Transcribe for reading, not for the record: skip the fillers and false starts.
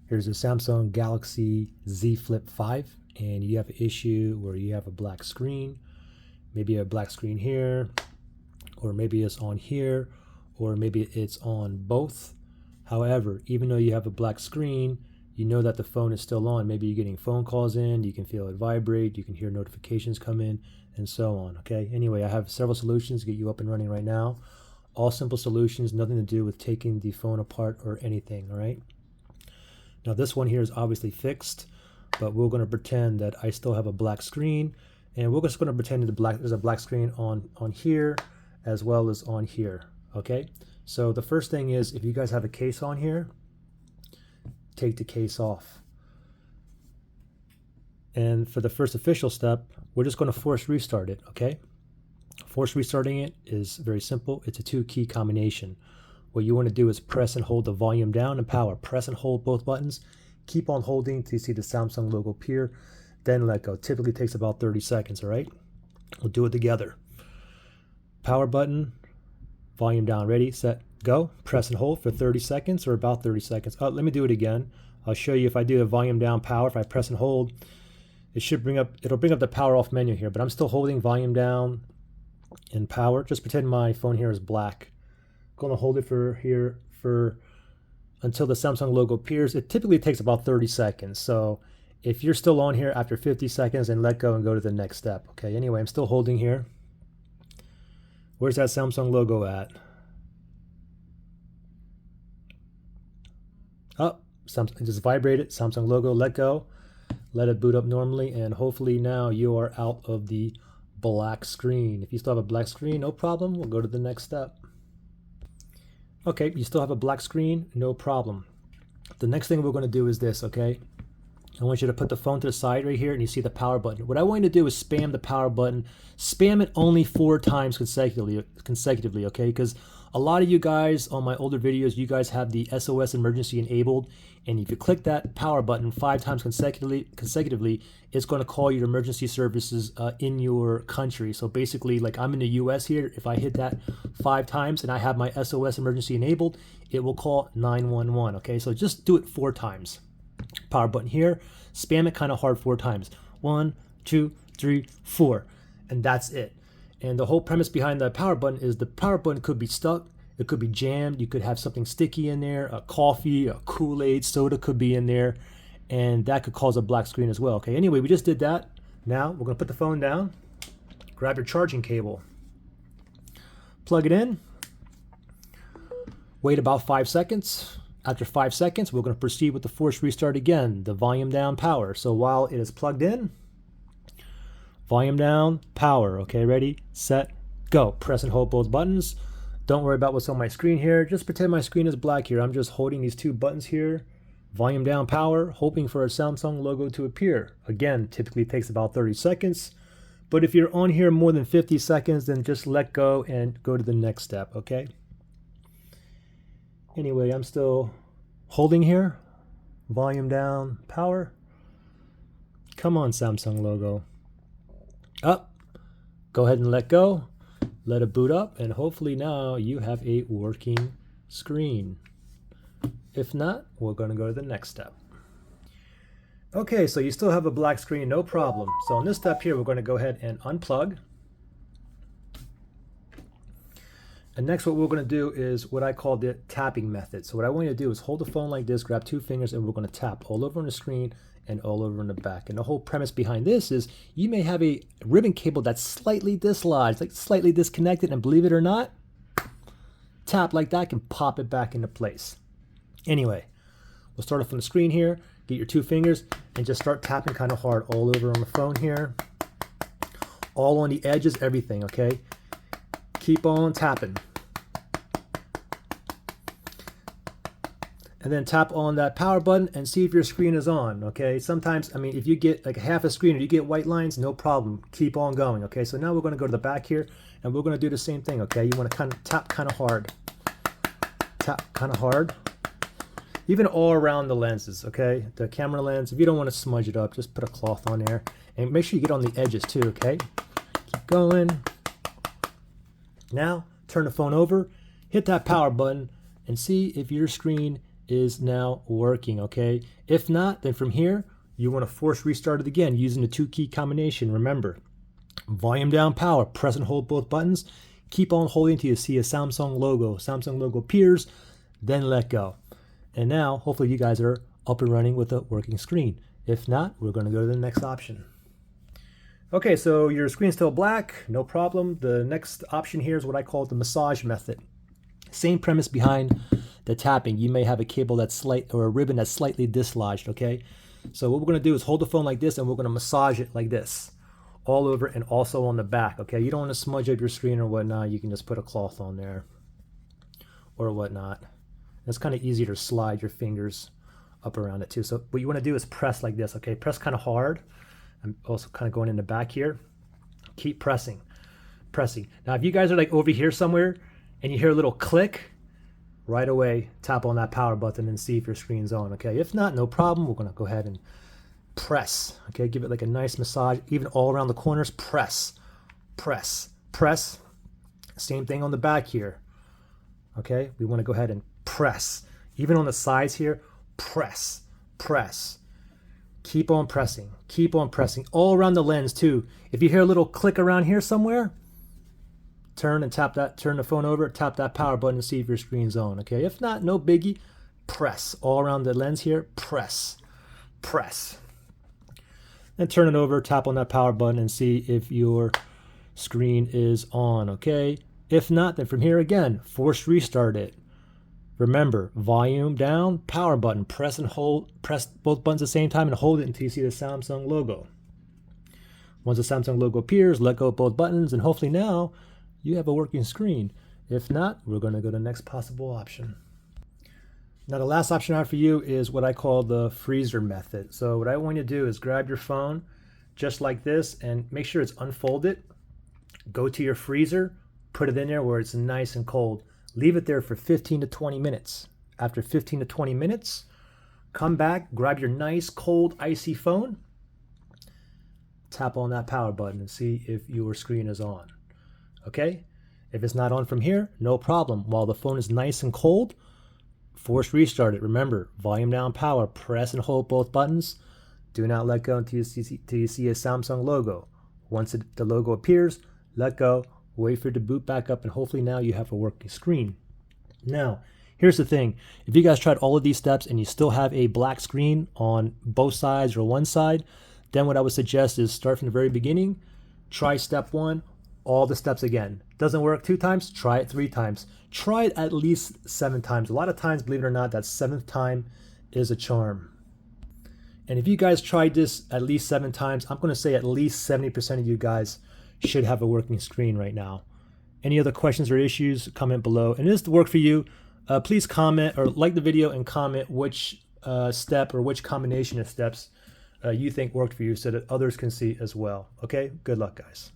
Here's a Samsung Galaxy Z Flip 5, and you have an issue where you have a black screen. Maybe a black screen here, or maybe it's on here, or maybe it's on both. However, even though you have a black screen, you know that the phone is still on. Maybe you're getting phone calls in, you can feel it vibrate, you can hear notifications come in, and so on, okay? Anyway, I have several solutions to get you up and running right now. All simple solutions, nothing to do with taking the phone apart or anything, all right? Now this one here is obviously fixed, but we're going to pretend that I still have a black screen, and we're just going to pretend that there's a black screen on here as well as on here, okay? So the first thing is, if you guys have a case on here, take the case off. And for the first official step, we're just going to force restart it, okay? Force restarting it is very simple. It's a 2-key combination. What you want to do is press and hold the volume down and power. Press and hold both buttons. Keep on holding till you see the Samsung logo appear. Then let go. Typically takes about 30 seconds, all right? We'll do it together. Power button, volume down. Ready, set, go. Press and hold for 30 seconds or about 30 seconds. Oh, let me do it again. I'll show you if I do a volume down power. If I press and hold, it'll bring up the power off menu here, but I'm still holding volume down and power. Just pretend my phone here is black. Going to hold it until the Samsung logo appears. It typically takes about 30 seconds. So if you're still on here after 50 seconds, then let go and go to the next step. Okay, anyway, I'm still holding here. Where's that Samsung logo at? Oh, it just vibrated. Samsung logo, let go. Let it boot up normally, and hopefully now you are out of the black screen. If you still have a black screen, no problem. We'll go to the next step. Okay, you still have a black screen, no problem. The next thing we're going to do is this, okay? I want you to put the phone to the side right here, and you see the power button. What I want you to do is spam the power button. Spam it only 4 times consecutively, okay? Because a lot of you guys on my older videos, you guys have the SOS emergency enabled, and if you click that power button 5 times consecutively, it's going to call your emergency services in your country. So basically, like I'm in the US here, if I hit that 5 times and I have my SOS emergency enabled, it will call 911, okay? So just do it 4 times. Power button here, spam it kind of hard 4 times. 1, 2, 3, 4, and that's it. And the whole premise behind the power button is the power button could be stuck, it could be jammed, you could have something sticky in there, a coffee, a Kool-Aid, soda could be in there, and that could cause a black screen as well. Okay, anyway, we just did that. Now we're going to put the phone down, grab your charging cable, plug it in, wait about 5 seconds. After 5 seconds, we're going to proceed with the force restart again, the volume down power. So while it is plugged in, volume down, power. Okay, ready, set, go. Press and hold both buttons. Don't worry about what's on my screen here. Just pretend my screen is black here. I'm just holding these 2 buttons here. Volume down, power, hoping for a Samsung logo to appear. Again, typically takes about 30 seconds. But if you're on here more than 50 seconds, then just let go and go to the next step, okay? Anyway, I'm still holding here. Volume down, power. Come on, Samsung logo. Up. Go ahead and let go. Let it boot up, and hopefully now you have a working screen. If not, we're going to go to the next step. Okay, so you still have a black screen, no problem. So on this step here, we're going to go ahead and unplug. And next what we're going to do is what I call the tapping method. So what I want you to do is hold the phone like this, grab 2 fingers, and we're going to tap all over on the screen and all over in the back. And the whole premise behind this is you may have a ribbon cable that's slightly dislodged, like slightly disconnected, and believe it or not, tap like that can pop it back into place. Anyway, we'll start off on the screen here, get your 2 fingers, and just start tapping kind of hard all over on the phone here. All on the edges, everything, okay? Keep on tapping. And then tap on that power button and see if your screen is on, okay? Sometimes, I mean, if you get like half a screen or you get white lines, no problem. Keep on going, okay? So now we're going to go to the back here, and we're going to do the same thing, okay? You want to kind of tap kind of hard. Tap kind of hard. Even all around the lenses, okay? The camera lens, if you don't want to smudge it up, just put a cloth on there. And make sure you get on the edges too, okay? Keep going. Now, turn the phone over, hit that power button, and see if your screen is now working, okay? If not, then from here, you want to force restart it again using the 2-key combination. Remember, volume down, power, press and hold both buttons. Keep on holding till you see a Samsung logo appears, then let go. And now, hopefully you guys are up and running with a working screen. If not, we're going to go to the next option. Okay, so your screen's still black, no problem. The next option here is what I call the massage method. Same premise behind the tapping. You may have a cable that's or a ribbon that's slightly dislodged, okay? So what we're gonna do is hold the phone like this and we're gonna massage it like this, all over and also on the back, okay? You don't wanna smudge up your screen or whatnot. You can just put a cloth on there or whatnot. It's kind of easy to slide your fingers up around it too. So what you wanna do is press like this, okay? Press kind of hard. I'm also kind of going in the back here. Keep pressing. Now if you guys are like over here somewhere and you hear a little click, right away tap on that power button and see if your screen's on, okay? If not, no problem. We're gonna go ahead and press, okay? Give it like a nice massage, even all around the corners. Press. Same thing on the back here, okay? We wanna go ahead and press. Even on the sides here, press. Keep on pressing, all around the lens too. If you hear a little click around here somewhere, turn the phone over, tap that power button and see if your screen's on, okay? If not, no biggie, press all around the lens here, press. Then turn it over, tap on that power button and see if your screen is on, okay? If not, then from here again, force restart it. Remember, volume down, power button, press both buttons at the same time and hold it until you see the Samsung logo. Once the Samsung logo appears, let go of both buttons and hopefully now you have a working screen. If not, we're going to go to the next possible option. Now the last option I have for you is what I call the freezer method. So what I want you to do is grab your phone just like this and make sure it's unfolded. Go to your freezer, put it in there where it's nice and cold. Leave it there for 15 to 20 minutes. After 15 to 20 minutes, come back, grab your nice, cold, icy phone, tap on that power button and see if your screen is on. Okay? If it's not on from here, no problem. While the phone is nice and cold, force restart it. Remember, volume down, power, press and hold both buttons. Do not let go until you see a Samsung logo. Once the logo appears, let go. Wait for it to boot back up and hopefully now you have a working screen. Now, here's the thing. If you guys tried all of these steps and you still have a black screen on both sides or one side, then what I would suggest is start from the very beginning. Try step 1, all the steps again. Doesn't work 2 times? Try it 3 times. Try it at least 7 times. A lot of times, believe it or not, that 7th time is a charm. And if you guys tried this at least 7 times, I'm going to say at least 70% of you guys should have a working screen right now. Any other questions or issues, comment below. And if this worked for you, please comment or like the video and comment which step or which combination of steps you think worked for you so that others can see as well. Okay, good luck guys.